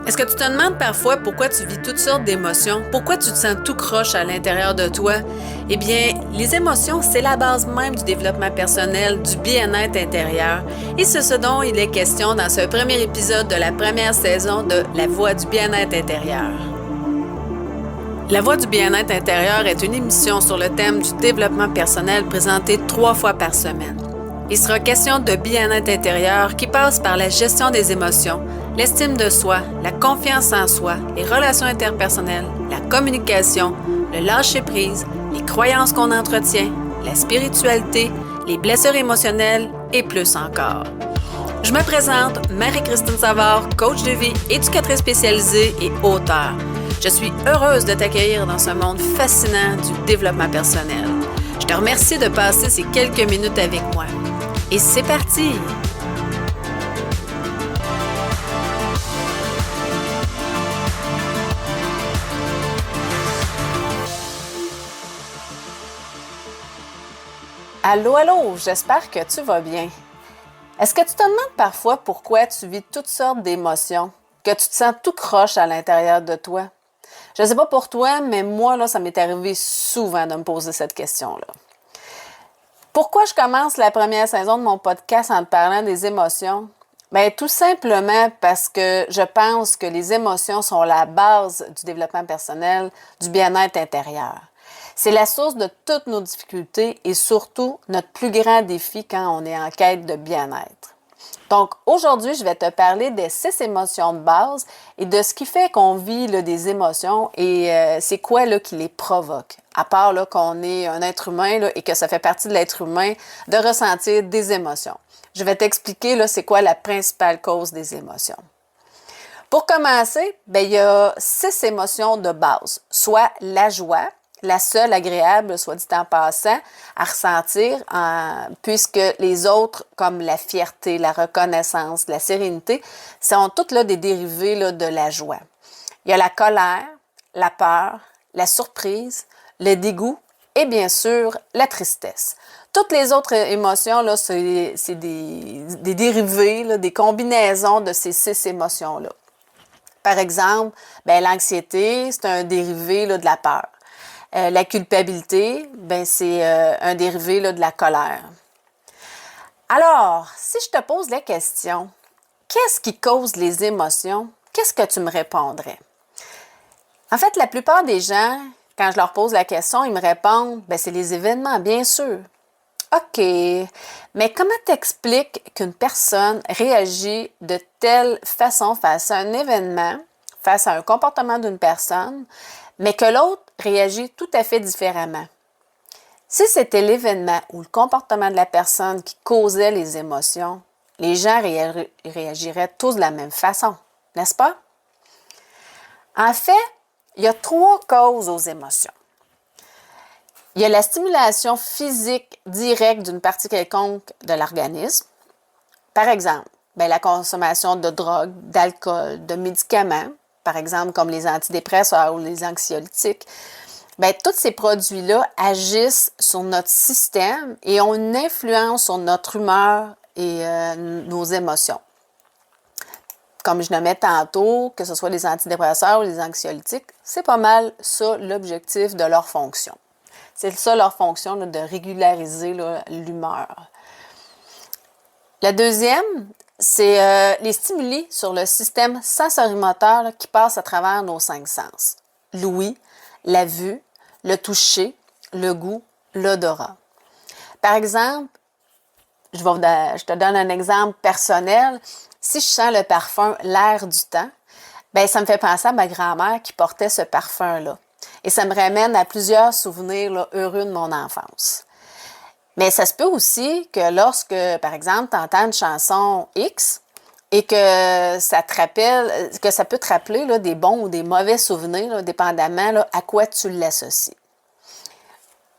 Est-ce que tu te demandes parfois pourquoi tu vis toutes sortes d'émotions? Pourquoi tu te sens tout croche à l'intérieur de toi? Eh bien, les émotions, c'est la base même du développement personnel, du bien-être intérieur. Et c'est ce dont il est question dans ce premier épisode de la première saison de La Voix du bien-être intérieur. La Voix du bien-être intérieur est une émission sur le thème du développement personnel présentée 3 fois par semaine. Il sera question de bien-être intérieur qui passe par la gestion des émotions, l'estime de soi, la confiance en soi, les relations interpersonnelles, la communication, le lâcher-prise, les croyances qu'on entretient, la spiritualité, les blessures émotionnelles et plus encore. Je me présente, Marie-Christine Savard, coach de vie, éducatrice spécialisée et auteure. Je suis heureuse de t'accueillir dans ce monde fascinant du développement personnel. Je te remercie de passer ces quelques minutes avec moi. Et c'est parti! Allô, allô, j'espère que tu vas bien. Est-ce que tu te demandes parfois pourquoi tu vis toutes sortes d'émotions, que tu te sens tout croche à l'intérieur de toi? Je ne sais pas pour toi, mais moi, là, ça m'est arrivé souvent de me poser cette question-là. Pourquoi je commence la première saison de mon podcast en te parlant des émotions? Bien, tout simplement parce que je pense que les émotions sont la base du développement personnel, du bien-être intérieur. C'est la source de toutes nos difficultés et surtout notre plus grand défi quand on est en quête de bien-être. Donc, aujourd'hui, je vais te parler des 6 émotions de base et de ce qui fait qu'on vit là, des émotions et c'est quoi là, qui les provoque. À part là, qu'on est un être humain là, et que ça fait partie de l'être humain de ressentir des émotions. Je vais t'expliquer là, c'est quoi la principale cause des émotions. Pour commencer, bien, il y a 6 émotions de base, soit la joie, la seule agréable, soit dit en passant, à ressentir, puisque les autres, comme la fierté, la reconnaissance, la sérénité, sont toutes là, des dérivés là, de la joie. Il y a la colère, la peur, la surprise, le dégoût et bien sûr la tristesse. Toutes les autres émotions, là, c'est des dérivés, là, des combinaisons de ces 6 émotions-là. Par exemple, bien, l'anxiété, c'est un dérivé là, de la peur. La culpabilité, ben c'est un dérivé là, de la colère. Alors, si je te pose la question, qu'est-ce qui cause les émotions? Qu'est-ce que tu me répondrais? En fait, la plupart des gens, quand je leur pose la question, ils me répondent, ben c'est les événements, bien sûr. OK, mais comment t'expliques qu'une personne réagit de telle façon face à un événement, face à un comportement d'une personne, mais que l'autre réagit tout à fait différemment? Si c'était l'événement ou le comportement de la personne qui causait les émotions, les gens réagiraient tous de la même façon, n'est-ce pas? En fait, il y a 3 causes aux émotions. Il y a la stimulation physique directe d'une partie quelconque de l'organisme. Par exemple, bien, la consommation de drogue, d'alcool, de médicaments, par exemple comme les antidépresseurs ou les anxiolytiques. Bien, tous ces produits-là agissent sur notre système et ont une influence sur notre humeur et nos émotions. Comme je le mets tantôt, que ce soit les antidépresseurs ou les anxiolytiques, c'est pas mal ça l'objectif de leur fonction. C'est ça leur fonction là, de régulariser là, l'humeur. La deuxième, c'est les stimuli sur le système sensorimoteur là, qui passent à travers nos 5 sens. L'ouïe, la vue, le toucher, le goût, l'odorat. Par exemple, je te donne un exemple personnel. Si je sens le parfum l'air du temps, bien, ça me fait penser à ma grand-mère qui portait ce parfum-là. Et ça me ramène à plusieurs souvenirs là, heureux de mon enfance. Mais ça se peut aussi que lorsque, par exemple, tu entends une chanson X et que ça peut te rappeler là, des bons ou des mauvais souvenirs, là, dépendamment là, à quoi tu l'associes.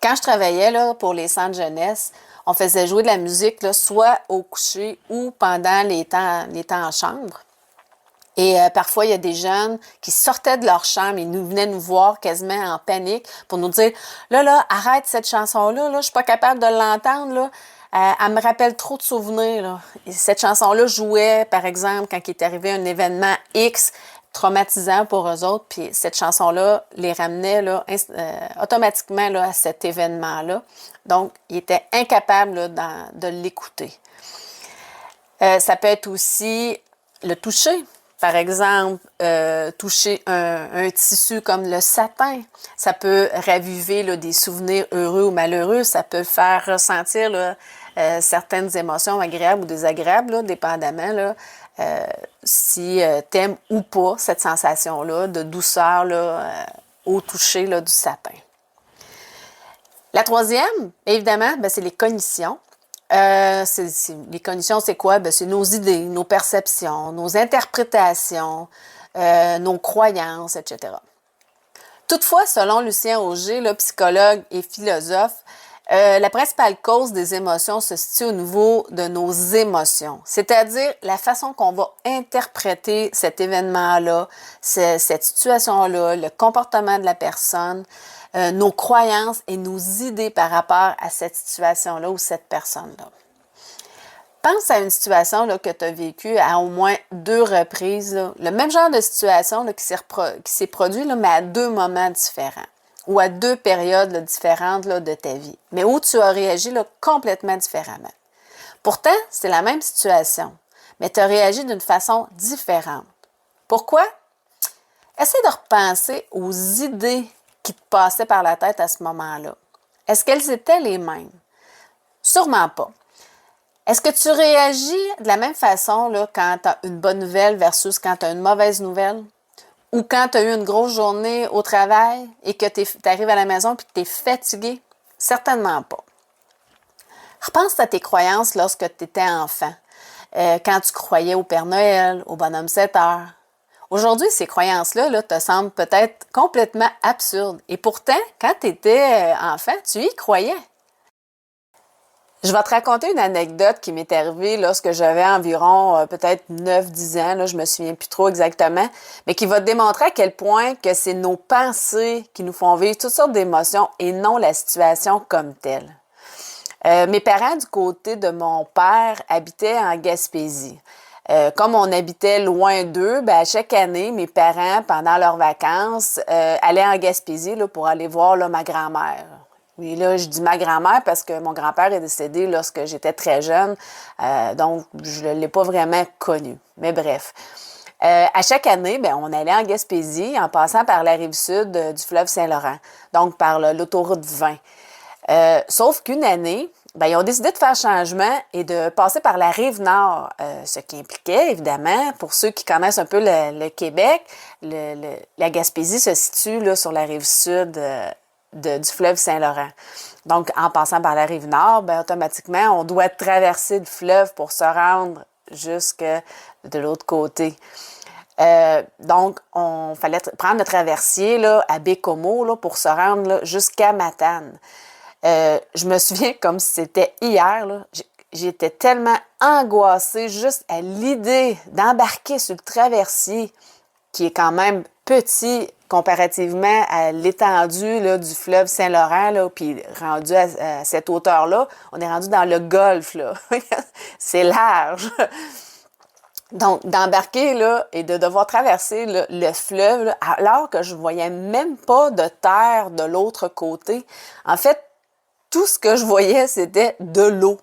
Quand je travaillais là, pour les centres jeunesse, on faisait jouer de la musique là, soit au coucher ou pendant les temps en chambre. Et parfois, il y a des jeunes qui sortaient de leur chambre et venaient nous voir quasiment en panique pour nous dire « Là, arrête cette chanson-là, là, je suis pas capable de l'entendre, là. Elle me rappelle trop de souvenirs, là. » Et cette chanson-là jouait, par exemple, quand il est arrivé un événement X traumatisant pour eux autres. Puis cette chanson-là les ramenait là, automatiquement là, à cet événement-là. Donc, ils étaient incapables là, de l'écouter. Ça peut être aussi le toucher. Par exemple, toucher un tissu comme le satin, ça peut raviver là, des souvenirs heureux ou malheureux, ça peut faire ressentir là, certaines émotions agréables ou désagréables, là, dépendamment là, si t'aimes ou pas cette sensation-là de douceur là, au toucher là, du satin. La troisième, évidemment, ben, c'est les cognitions. Les cognitions, c'est quoi? Ben, c'est nos idées, nos perceptions, nos interprétations, nos croyances, etc. Toutefois, selon Lucien Auger, là, psychologue et philosophe, la principale cause des émotions se situe au niveau de nos émotions, c'est-à-dire la façon qu'on va interpréter cet événement-là, cette situation-là, le comportement de la personne, nos croyances et nos idées par rapport à cette situation-là ou cette personne-là. Pense à une situation là, que tu as vécue à au moins 2 reprises, là, le même genre de situation là, qui s'est produit, là, mais à 2 moments différents ou à 2 périodes là, différentes là, de ta vie, mais où tu as réagi là, complètement différemment. Pourtant, c'est la même situation, mais tu as réagi d'une façon différente. Pourquoi? Essaie de repenser aux idées qui te passaient par la tête à ce moment-là. Est-ce qu'elles étaient les mêmes? Sûrement pas. Est-ce que tu réagis de la même façon là, quand tu as une bonne nouvelle versus quand tu as une mauvaise nouvelle? Ou quand tu as eu une grosse journée au travail et que tu arrives à la maison et que tu es fatigué? Certainement pas. Repense à tes croyances lorsque tu étais enfant, quand tu croyais au Père Noël, au bonhomme 7 heures. Aujourd'hui, ces croyances-là là, te semblent peut-être complètement absurdes. Et pourtant, quand tu étais enfant, tu y croyais. Je vais te raconter une anecdote qui m'est arrivée lorsque j'avais environ peut-être 9-10 ans, là, je me souviens plus trop exactement, mais qui va te démontrer à quel point que c'est nos pensées qui nous font vivre toutes sortes d'émotions et non la situation comme telle. Mes parents, du côté de mon père, habitaient en Gaspésie. Comme on habitait loin d'eux, ben, à chaque année, mes parents, pendant leurs vacances, allaient en Gaspésie là, pour aller voir là, ma grand-mère. Oui, là, je dis ma grand-mère parce que mon grand-père est décédé lorsque j'étais très jeune, donc je ne l'ai pas vraiment connu. Mais bref. À chaque année, ben, on allait en Gaspésie en passant par la rive sud du fleuve Saint-Laurent, donc par l'autoroute 20. Sauf qu'une année, ben, ils ont décidé de faire changement et de passer par la rive nord, ce qui impliquait, évidemment, pour ceux qui connaissent un peu le Québec, la Gaspésie se situe là, sur la rive sud du fleuve Saint-Laurent. Donc, en passant par la rive nord, ben, automatiquement, on doit traverser le fleuve pour se rendre jusque de l'autre côté. Donc, on fallait prendre le traversier là, à Bécomo là, pour se rendre là, jusqu'à Matane. Je me souviens comme si c'était hier, là, j'étais tellement angoissée juste à l'idée d'embarquer sur le traversier, qui est quand même petit comparativement à l'étendue là, du fleuve Saint-Laurent, là, puis rendu à cette hauteur-là, on est rendu dans le golfe, là. C'est large. Donc, d'embarquer là, et de devoir traverser là, le fleuve, là, alors que je voyais même pas de terre de l'autre côté. En fait, tout ce que je voyais, c'était de l'eau.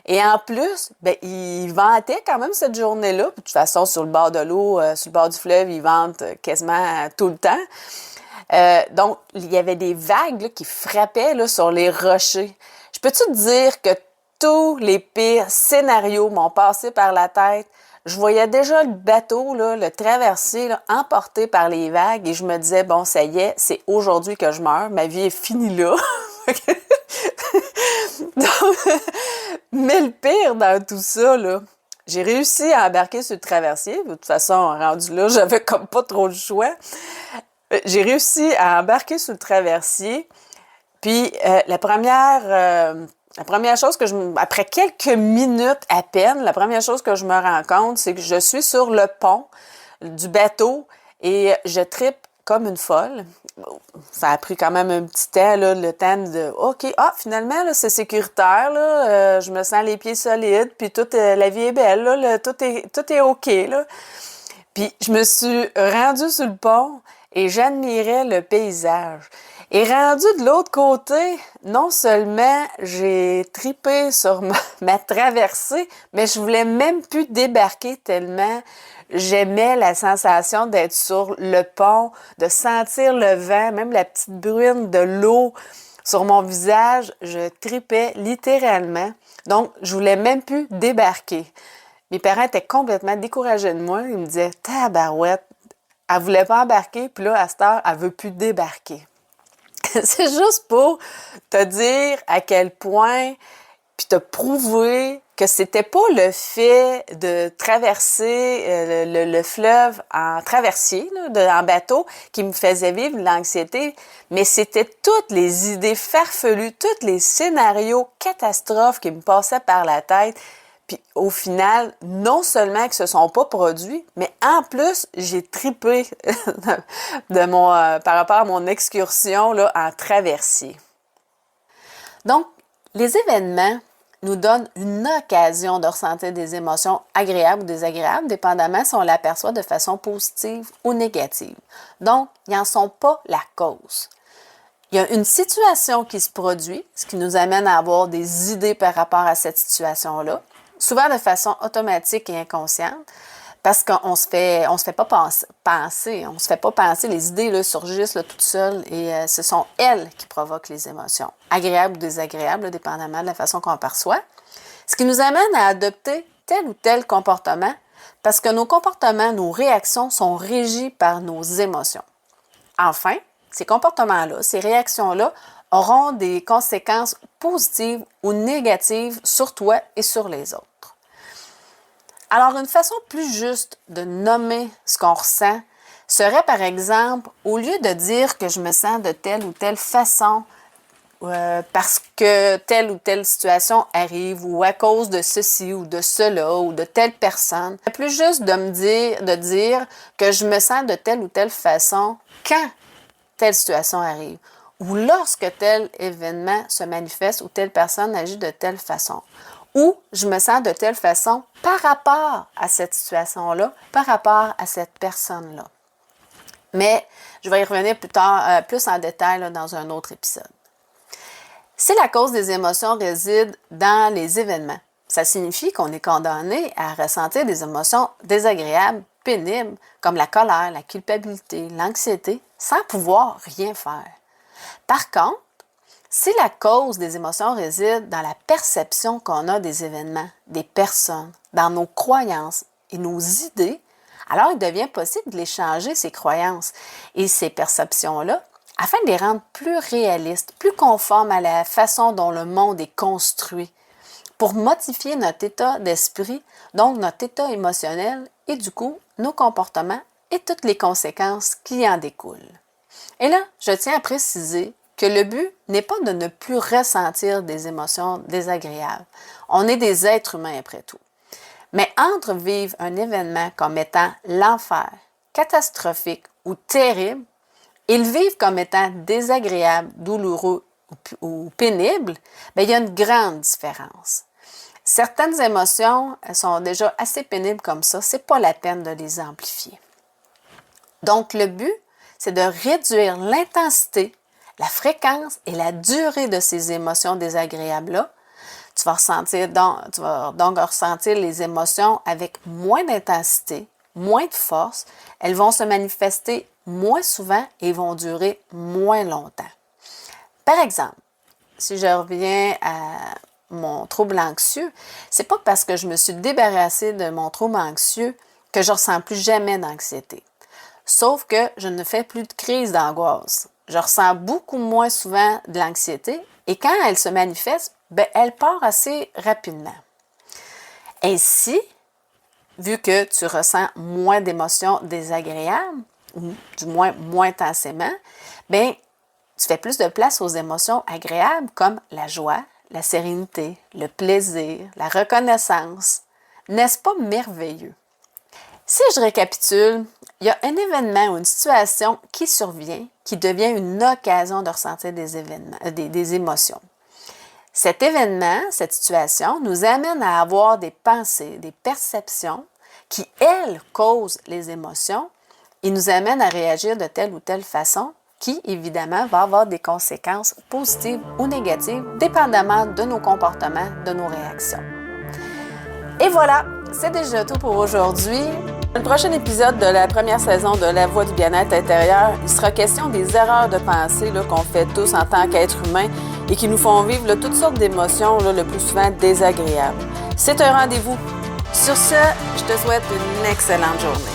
Et en plus, ben, ils vantaient quand même cette journée-là. De toute façon, sur le bord de l'eau, sur le bord du fleuve, ils vantent quasiment tout le temps. Donc, il y avait des vagues là, qui frappaient là, sur les rochers. Je peux-tu te dire que tous les pires scénarios m'ont passé par la tête? Je voyais déjà le bateau, là, le traversier, là, emporté par les vagues et je me disais, bon, ça y est, c'est aujourd'hui que je meurs. Ma vie est finie là. Donc, mais le pire dans tout ça, là, j'ai réussi à embarquer sur le traversier. De toute façon, rendu là, j'avais comme pas trop le choix. J'ai réussi à embarquer sur le traversier. Puis la première chose après quelques minutes à peine, la première chose que je me rends compte, c'est que je suis sur le pont du bateau et je trippe comme une folle. Ça a pris quand même un petit temps, là, le temps de « OK, finalement, là, c'est sécuritaire, là, je me sens les pieds solides, puis la vie est belle, là, tout est OK, là. » Puis je me suis rendue sur le pont et j'admirais le paysage. Et rendue de l'autre côté, non seulement j'ai tripé sur ma traversée, mais je voulais même plus débarquer tellement j'aimais la sensation d'être sur le pont, de sentir le vent, même la petite bruine de l'eau sur mon visage. Je tripais littéralement. Donc, je voulais même plus débarquer. Mes parents étaient complètement découragés de moi. Ils me disaient « Tabarouette, elle voulait pas embarquer, puis là, à cette heure, elle veut plus débarquer. » C'est juste pour te dire à quel point, puis te prouver que c'était pas le fait de traverser le fleuve en traversier, là, en bateau, qui me faisait vivre de l'anxiété, mais c'était toutes les idées farfelues, tous les scénarios catastrophes qui me passaient par la tête. Puis au final, non seulement que ce ne sont pas produits, mais en plus, j'ai tripé par rapport à mon excursion là, en traversier. Donc, les événements nous donnent une occasion de ressentir des émotions agréables ou désagréables, dépendamment si on l'aperçoit de façon positive ou négative. Donc, ils n'en sont pas la cause. Il y a une situation qui se produit, ce qui nous amène à avoir des idées par rapport à cette situation-là, souvent de façon automatique et inconsciente, parce qu'on se fait pas penser, on se fait pas penser, les idées là, surgissent là, toutes seules et ce sont elles qui provoquent les émotions, agréables ou désagréables, là, dépendamment de la façon qu'on perçoit, ce qui nous amène à adopter tel ou tel comportement, parce que nos comportements, nos réactions sont régis par nos émotions. Enfin, ces comportements-là, ces réactions-là auront des conséquences positives ou négatives sur toi et sur les autres. Alors, une façon plus juste de nommer ce qu'on ressent serait, par exemple, au lieu de dire que je me sens de telle ou telle façon parce que telle ou telle situation arrive ou à cause de ceci ou de cela ou de telle personne, c'est plus juste de dire que je me sens de telle ou telle façon quand telle situation arrive ou lorsque tel événement se manifeste ou telle personne agit de telle façon. Ou je me sens de telle façon par rapport à cette situation-là, par rapport à cette personne-là. Mais je vais y revenir plus tard, plus en détail là, dans un autre épisode. Si la cause des émotions réside dans les événements, ça signifie qu'on est condamné à ressentir des émotions désagréables, pénibles, comme la colère, la culpabilité, l'anxiété, sans pouvoir rien faire. Par contre, si la cause des émotions réside dans la perception qu'on a des événements, des personnes, dans nos croyances et nos idées, alors il devient possible de les changer, ces croyances et ces perceptions-là, afin de les rendre plus réalistes, plus conformes à la façon dont le monde est construit, pour modifier notre état d'esprit, donc notre état émotionnel et du coup nos comportements et toutes les conséquences qui en découlent. Et là, je tiens à préciser que le but n'est pas de ne plus ressentir des émotions désagréables. On est des êtres humains après tout. Mais entre vivre un événement comme étant l'enfer, catastrophique ou terrible, et le vivre comme étant désagréable, douloureux ou pénible, bien, il y a une grande différence. Certaines émotions sont déjà assez pénibles comme ça, c'est pas la peine de les amplifier. Donc, le but, c'est de réduire l'intensité, la fréquence et la durée de ces émotions désagréables-là. Tu vas donc ressentir les émotions avec moins d'intensité, moins de force. Elles vont se manifester moins souvent et vont durer moins longtemps. Par exemple, si je reviens à mon trouble anxieux, c'est pas parce que je me suis débarrassée de mon trouble anxieux que je ne ressens plus jamais d'anxiété. Sauf que je ne fais plus de crise d'angoisse. Je ressens beaucoup moins souvent de l'anxiété et quand elle se manifeste, bien, elle part assez rapidement. Ainsi, vu que tu ressens moins d'émotions désagréables, ou du moins intensément, bien, tu fais plus de place aux émotions agréables comme la joie, la sérénité, le plaisir, la reconnaissance. N'est-ce pas merveilleux? Si je récapitule, il y a un événement ou une situation qui survient, qui devient une occasion de ressentir des émotions. Cet événement, cette situation, nous amène à avoir des pensées, des perceptions qui, elles, causent les émotions et nous amènent à réagir de telle ou telle façon qui, évidemment, va avoir des conséquences positives ou négatives, dépendamment de nos comportements, de nos réactions. Et voilà, c'est déjà tout pour aujourd'hui. Dans le prochain épisode de la première saison de La Voix du bien-être intérieur, il sera question des erreurs de pensée qu'on fait tous en tant qu'être humain et qui nous font vivre toutes sortes d'émotions, le plus souvent désagréables. C'est un rendez-vous. Sur ce, je te souhaite une excellente journée.